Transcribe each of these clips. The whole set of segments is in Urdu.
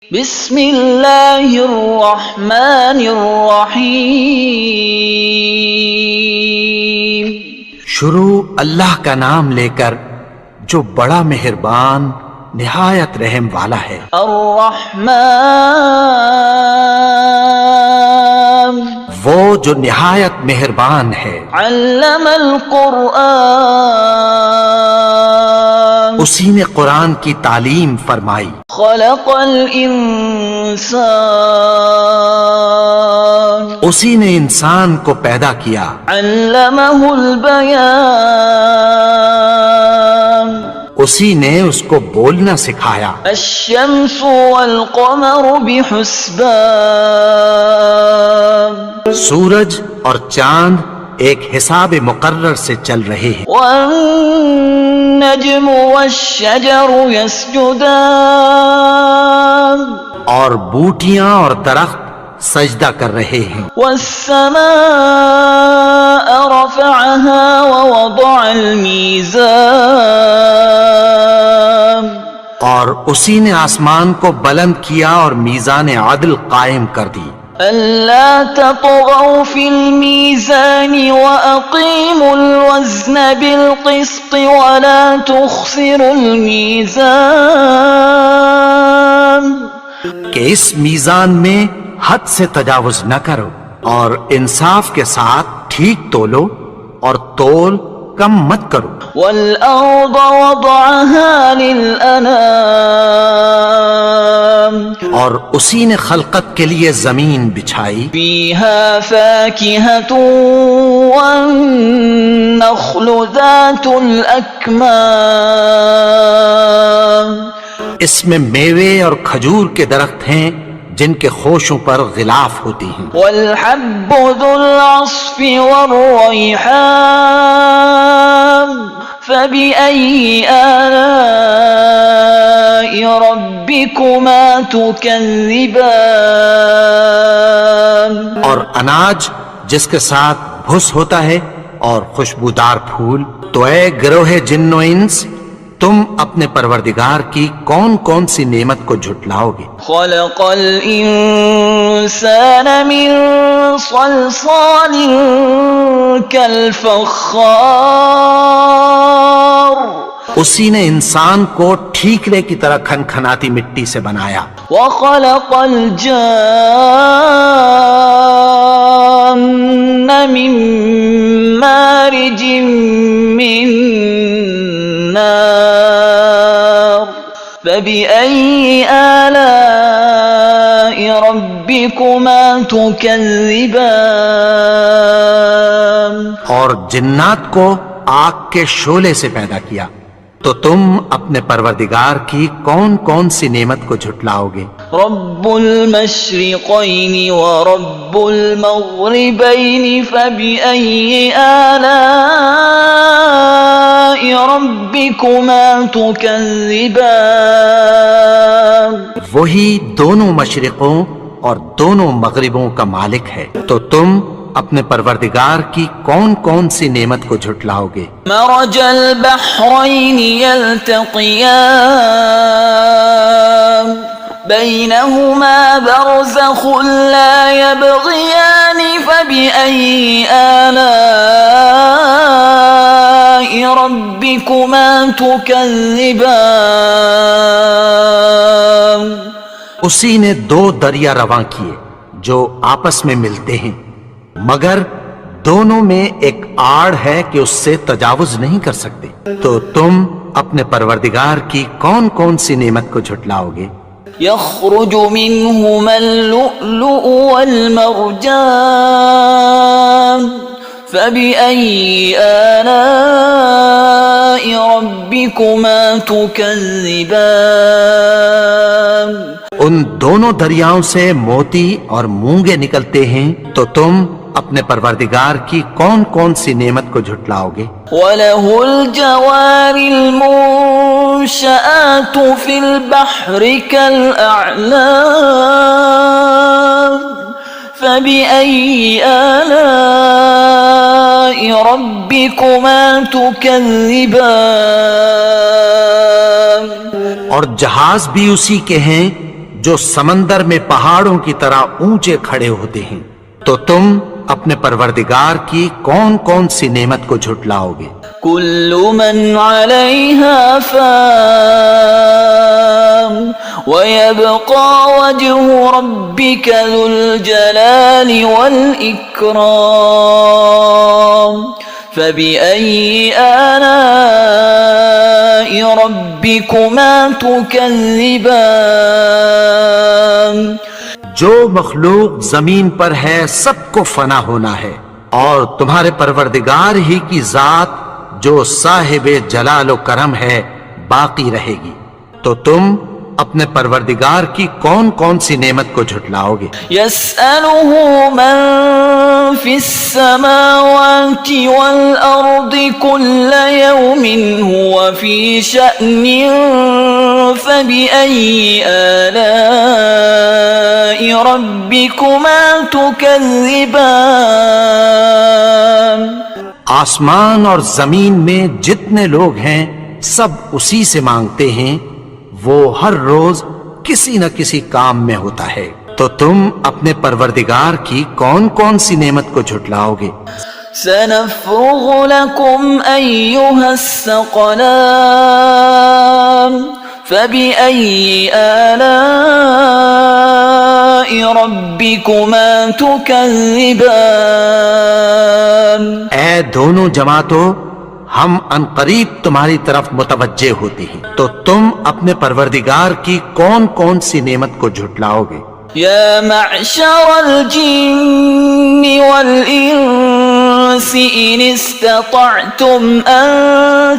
بسم اللہ الرحمن الرحیم۔ شروع اللہ کا نام لے کر جو بڑا مہربان نہایت رحم والا ہے۔ الرحمن وہ جو نہایت مہربان ہے۔ علم القرآن اسی نے قرآن کی تعلیم فرمائی۔ خلق الانسان اسی نے انسان کو پیدا کیا۔ علمہ البیان اسی نے اس کو بولنا سکھایا۔ الشمس والقمر بحسبان سورج اور چاند ایک حساب مقرر سے چل رہے ہیں۔ والنجم والشجر يسجدان اور بوٹیاں اور درخت سجدہ کر رہے ہیں۔ والسماء رفعها ووضع الميزان اور اسی نے آسمان کو بلند کیا اور میزان عدل قائم کر دی۔ ألا تطغوا في الميزان وأقيموا الوزن بالقسط ولا تخسروا الميزان کہ اس میزان میں حد سے تجاوز نہ کرو اور انصاف کے ساتھ ٹھیک تولو اور تول کم مت کرو۔ والأرض وضعها للأنام اور اسی نے خلقت کے لیے زمین بچھائی۔ فيها فاكهة والنخل ذات الأكمام اس میں میوے اور کھجور کے درخت ہیں جن کے خوشوں پر غلاف ہوتی ہیں۔ والحب ذو العصف والريحان فبأي آلاء ربكما تكذبان اور اناج جس کے ساتھ بھس ہوتا ہے اور خوشبودار پھول۔ تو اے گروہ جن و انس، تم اپنے پروردگار کی کون کون سی نعمت کو جھٹلاؤ گے؟ خلق الإنسان من صلصال كالفخار اسی نے انسان کو ٹھیکرے کی طرح کھنکھناتی مٹی سے بنایا۔ وخلق الجان من مارج من نار فبأي آلاء ربكما تكذبان اور جنات کو آگ کے شعلے سے پیدا کیا، تو تم اپنے پروردگار کی کون کون سی نعمت کو جھٹلاؤ گے؟ رب المشرقين ورب المغربين فبأي آلاء ربكما تكذبان وہی دونوں مشرقوں اور دونوں مغربوں کا مالک ہے، تو تم اپنے پروردگار کی کون کون سی نعمت کو جھٹلاؤ گے؟ مرج البحرين يلتقيان بينهما برزخ لا يبغيان فبأي آلاء ربكما تكذبان اسی نے دو دریا رواں کیے جو آپس میں ملتے ہیں، مگر دونوں میں ایک آڑ ہے کہ اس سے تجاوز نہیں کر سکتے۔ تو تم اپنے پروردگار کی کون کون سی نعمت کو جھٹلاؤ گے؟ يخرج منهما اللؤلؤ والمرجان فبأي آلاء ربكما تكذبان ان دونوں دریاؤں سے موتی اور مونگے نکلتے ہیں، تو تم اپنے پروردگار کی کون کون سی نعمت کو جھٹلاؤ گے؟ وَلَهُ الْجَوَارِ الْمُنشَآتُ فِي الْبَحْرِ كَالْأَعْلَامِ فَبِأَيِّ آلَاءِ رَبِّكُمَا تُكَذِّبَانِ اور جہاز بھی اسی کے ہیں جو سمندر میں پہاڑوں کی طرح اونچے کھڑے ہوتے ہیں، تو تم اپنے پروردگار کی کون کون سی نعمت کو جھٹلاؤ گے؟ كل من عليها فان ويبقى وجه ربك ذو الجلال والإكرام فبأي آلاء ربكما تكذبان جو مخلوق زمین پر ہے سب کو فنا ہونا ہے، اور تمہارے پروردگار ہی کی ذات جو صاحب جلال و کرم ہے باقی رہے گی، تو تم اپنے پروردگار کی کون کون سی نعمت کو جھٹلاؤ گے؟ يسأله من في السماوات والأرض كل يوم هو في شأن فبأي آلاء ربكما تكذبان آسمان اور زمین میں جتنے لوگ ہیں سب اسی سے مانگتے ہیں، وہ ہر روز کسی نہ کسی کام میں ہوتا ہے، تو تم اپنے پروردگار کی کون کون سی نعمت کو جھٹلاؤ گے؟ سنفرغ لكم أيها الثقلان فبأي آلاء ربكما تكذبان اے دونوں جماعتوں، ہم عنقریب تمہاری طرف متوجہ ہوتے ہیں، تو تم اپنے پروردگار کی کون کون سی نعمت کو جھٹلاؤ گے؟ يا معشر الجن والإنس إن استطعتم أن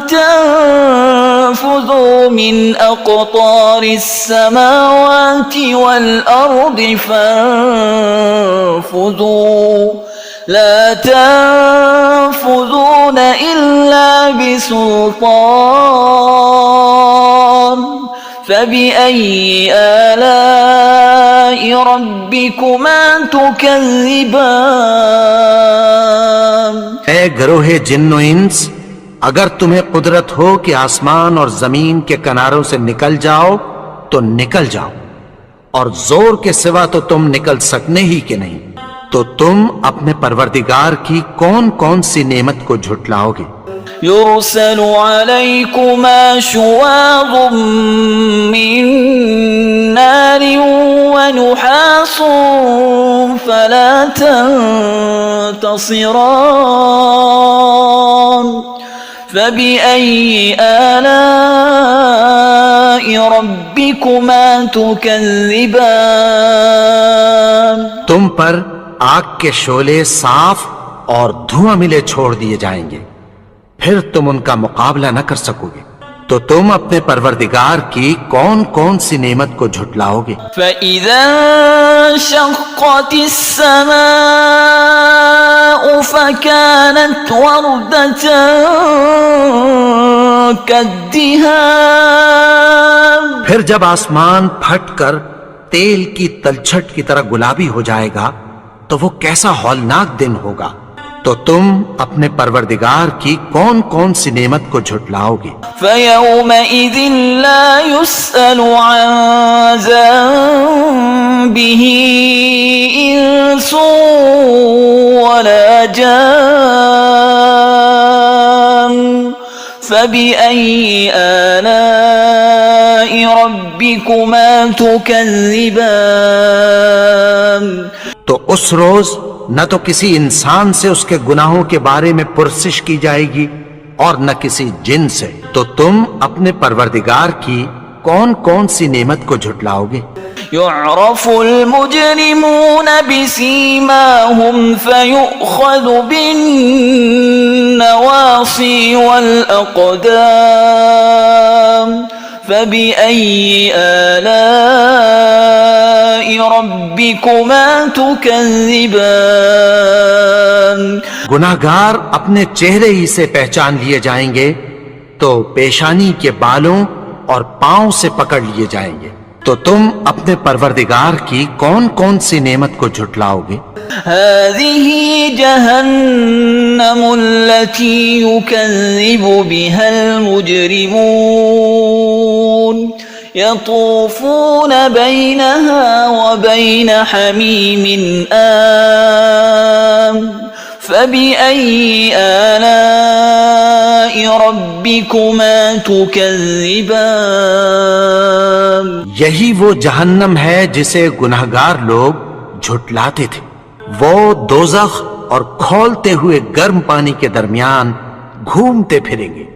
تنفذوا من أقطار السماوات والأرض فانفذوا لا تنفذون إلا بسلطان فبأي آلاء ربكما تكذبان اے گروہ جن و انس، اگر تمہیں قدرت ہو کہ آسمان اور زمین کے کناروں سے نکل جاؤ تو نکل جاؤ، اور زور کے سوا تو تم نکل سکنے ہی کہ نہیں، تو تم اپنے پروردگار کی کون کون سی نعمت کو جھٹلاؤ گے؟ يرسل عليكما شواظ من نار ونحاس فلا تنتصران فبأي آلاء ربكما تكذبان تم پر آگ کے شعلے صاف اور دھواں ملے چھوڑ دیے جائیں گے، پھر تم ان کا مقابلہ نہ کر سکو گے، تو تم اپنے پروردگار کی کون کون سی نعمت کو جھٹلاؤ گے؟ فَإِذَا انشَقَّتِ السَّمَاءُ فَكَانَتْ وَرْدَةً كَالدِّهَانِ پھر جب آسمان پھٹ کر تیل کی تلچھٹ کی طرح گلابی ہو جائے گا تو وہ کیسا ہولناک دن ہوگا، تو تم اپنے پروردگار کی کون کون سی نعمت کو جھٹلاؤ گے؟ فَيَوْمَئِذٍ لَا يُسْأَلُ عَنْ ذَنبِهِ إِنسٌ وَلَا جَانٌ فَبِأَيِّ آلَاءِ رَبِّكُمَا تُكَذِّبَانِ تو اس روز نہ تو کسی انسان سے اس کے گناہوں کے بارے میں پرسش کی جائے گی اور نہ کسی جن سے، تو تم اپنے پروردگار کی کون کون سی نعمت کو جھٹلاؤ گے؟ يعرف المجرمون بسيماهم فيؤخذ بالنواصي والأقدام فبأي آلاء ربكما تكذبان گناہگار اپنے چہرے ہی سے پہچان لیے جائیں گے، تو پیشانی کے بالوں اور پاؤں سے پکڑ لیے جائیں گے، تو تم اپنے پروردگار کی کون کون سی نعمت کو جھٹلاؤ گے؟ هذه جهنم التي يكذب بها المجرمون يطوفون بينها وبين حميم آن فبأي آلاء ربكما تكذبان. یہی وہ جہنم ہے جسے گنہگار لوگ جھٹلاتے تھے. وہ دوزخ اور کھولتے ہوئے گرم پانی کے درمیان گھومتے پھریں گے.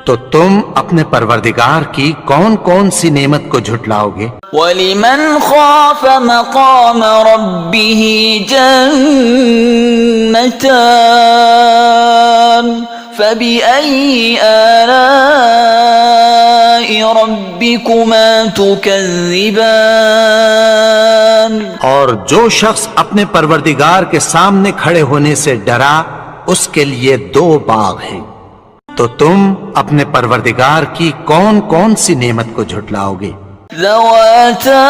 تو تم اپنے پروردگار کی کون کون سی نعمت کو جھٹلاؤ گے؟ وَلِمَنْ خَافَ مَقَامَ رَبِّهِ جَنَّتَانِ فَبِأَيِّ آلَاءِ رَبِّكُمَا تُكَذِّبَانِ. اور جو شخص اپنے پروردگار کے سامنے کھڑے ہونے سے ڈرا اس کے لیے 2 باغ ہیں. تو تم اپنے پروردگار کی کون کون سی نعمت کو جھٹلاؤ گے؟ ذواتا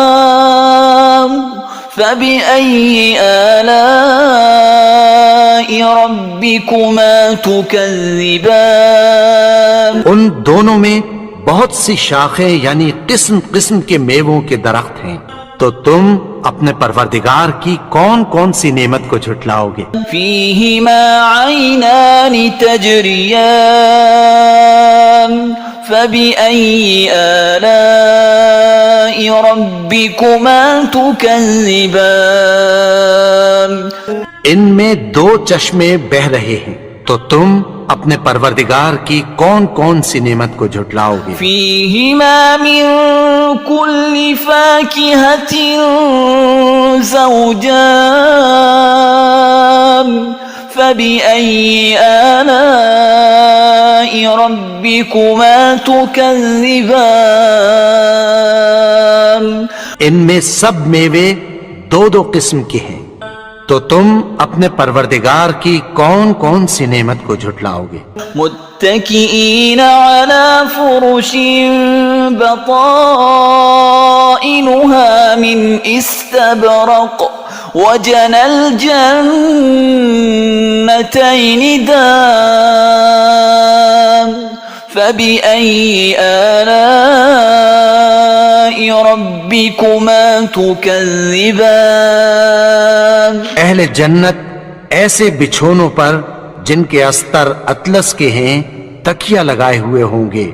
افنان فبأي آلاء ربكما تكذبان. ان دونوں میں بہت سی شاخیں یعنی قسم قسم کے میووں کے درخت ہیں. تو تم اپنے پروردگار کی کون کون سی نعمت کو جھٹلاؤ گے؟ فیہما عینان تجریان فبأي آلاء ربكما تكذبان. ان میں 2 چشمے بہ رہے ہیں. تو تم اپنے پروردگار کی کون کون سی نعمت کو جھٹلاؤ گے؟ فیہما من کل فاکہۃ زوجان فبأي آلاء ربكما تكذبان. ان میں سب میوے 2 قسم کے ہیں. تو تم اپنے پروردگار کی کون کون سی نعمت کو جھٹلاؤ گے؟ متکئین علی فرش بطائنها من استبرق وجنى الجنتين دان فبأي آلاء ربكما تكذبان. اہل جنت ایسے بچھونوں پر جن کے استر اطلس کے ہیں تکیہ لگائے ہوئے ہوں گے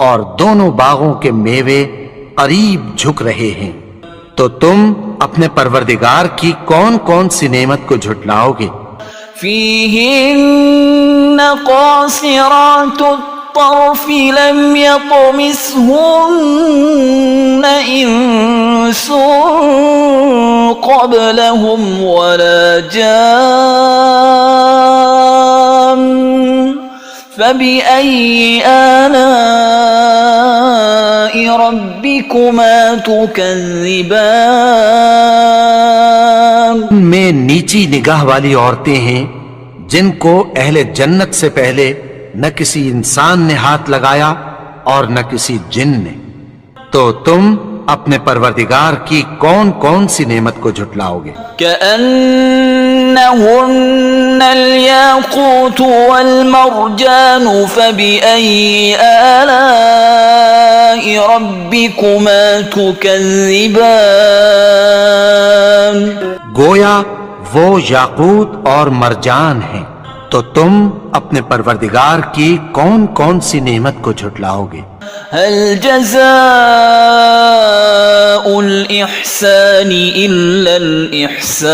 اور دونوں باغوں کے میوے قریب جھک رہے ہیں. تو تم اپنے پروردگار کی کون کون سی نعمت کو جھٹلاؤ گے؟ فیہن قاصرات الطرف لم يطمثهن انس قبلهم ولا جان فبأي آلاء ربكما تكذبان. میں نیچی نگاہ والی عورتیں ہیں جن کو اہل جنت سے پہلے نہ کسی انسان نے ہاتھ لگایا اور نہ کسی جن نے. تو تم اپنے پروردگار کی کون کون سی نعمت کو جھٹلاؤ گے؟ كأنهن الياقوت والمرجان فبأي آلاء ربكما تكذبان. گویا وہ یاقوت اور مرجان ہیں. تو تم اپنے پروردگار کی کون کون سی نعمت کو جھٹلاؤ گے؟ هل جزاء الإحسان إلا الإحسان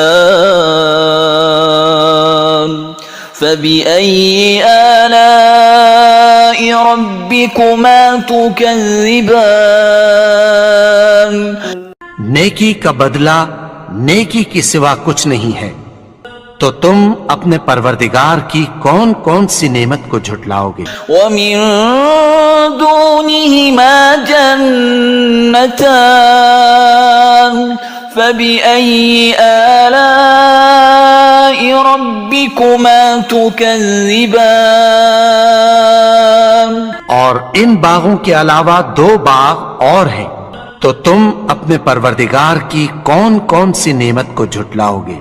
فبأي آلاء ربكما تكذبان. نیکی کا بدلہ نیکی کی سوا کچھ نہیں ہے. تو تم اپنے پروردگار کی کون کون سی نعمت کو جھٹلاؤ گے؟ وَمِن دُونِهِمَا جَنَّتَانِ فَبِأَيِّ آلَاءِ رَبِّكُمَا تُكَذِّبَانِ. اور ان باغوں کے علاوہ 2 باغ اور ہیں. تو تم اپنے پروردگار کی کون کون سی نعمت کو جھٹلاؤ گے؟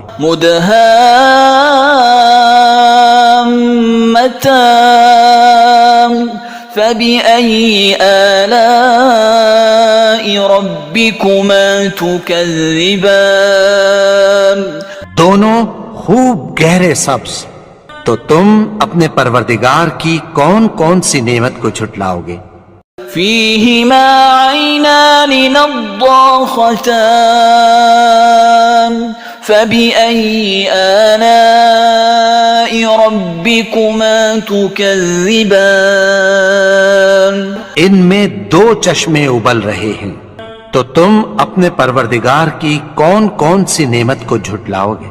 مدهامتان فبأي آلاء ربكما تكذبان دونوں خوب گہرے سبز، تو تم اپنے پروردگار کی کون کون سی نعمت کو جھٹلاؤ گے؟ فيهما عينان نضاختان فبأي آلاء ربكما تكذبان ان میں دو چشمے ابل رہے ہیں، تو تم اپنے پروردگار کی کون کون سی نعمت کو جھٹلاؤ گے؟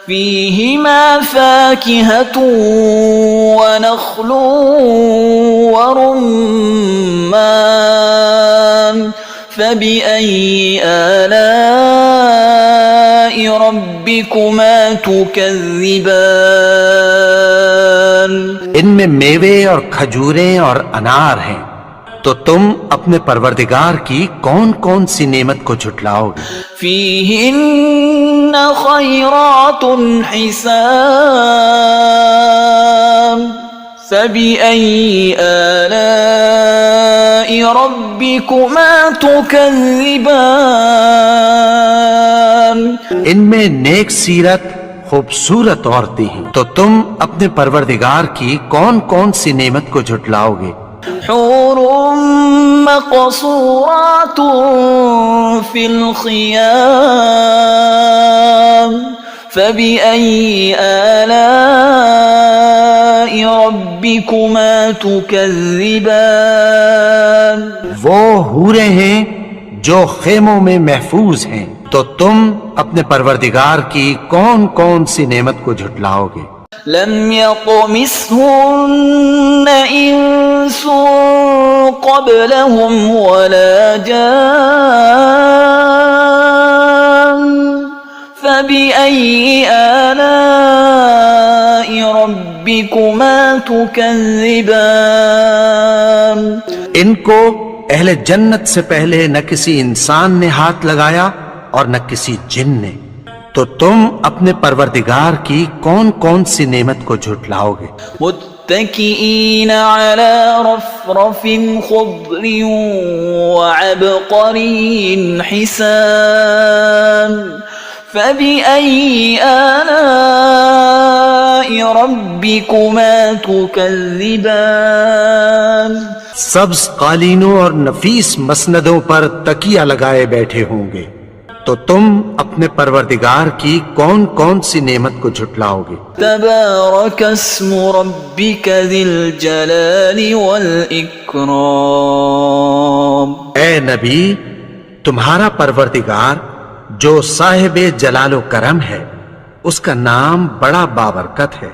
فيهما فاكهة ونخل ورمان فبأي آلاء ربكما تكذبان ان میں میوے اور کھجوریں اور انار ہیں، تو تم اپنے پروردگار کی کون کون سی نعمت کو جھٹلاؤ گے؟ فيهن خيرات حسان فبأي آلاء ربكما تكذبان ان میں نیک سیرت خوبصورت عورتیں ہیں، تو تم اپنے پروردگار کی کون کون سی نعمت کو جھٹلاؤ گے؟ حور مقصورات في الخيام فبأي آلاء ربكما تكذبان وہ حوریں ہیں جو خیموں میں محفوظ ہیں، تو تم اپنے پروردگار کی کون کون سی نعمت کو جھٹلاؤ گے؟ لم يطمثهن إنس قبلهم ولا جان فبأي آلاء ربكما تكذبان ان کو اہل جنت سے پہلے نہ کسی انسان نے ہاتھ لگایا اور نہ کسی جن نے، تو تم اپنے پروردگار کی کون کون سی نعمت کو جھٹلاؤ گے؟ متكئين على رفرف خضر وعبقري حسان فبأي آلاء ربكما تكذبان سبز قالینوں اور نفیس مسندوں پر تکیہ لگائے بیٹھے ہوں گے، تو تم اپنے پروردگار کی کون کون سی نعمت کو جھٹلاؤ گے؟ تبارك اسم ربك ذي الجلال والإكرام اے نبی، تمہارا پروردگار جو صاحب جلال و کرم ہے، اس کا نام بڑا بابرکت ہے۔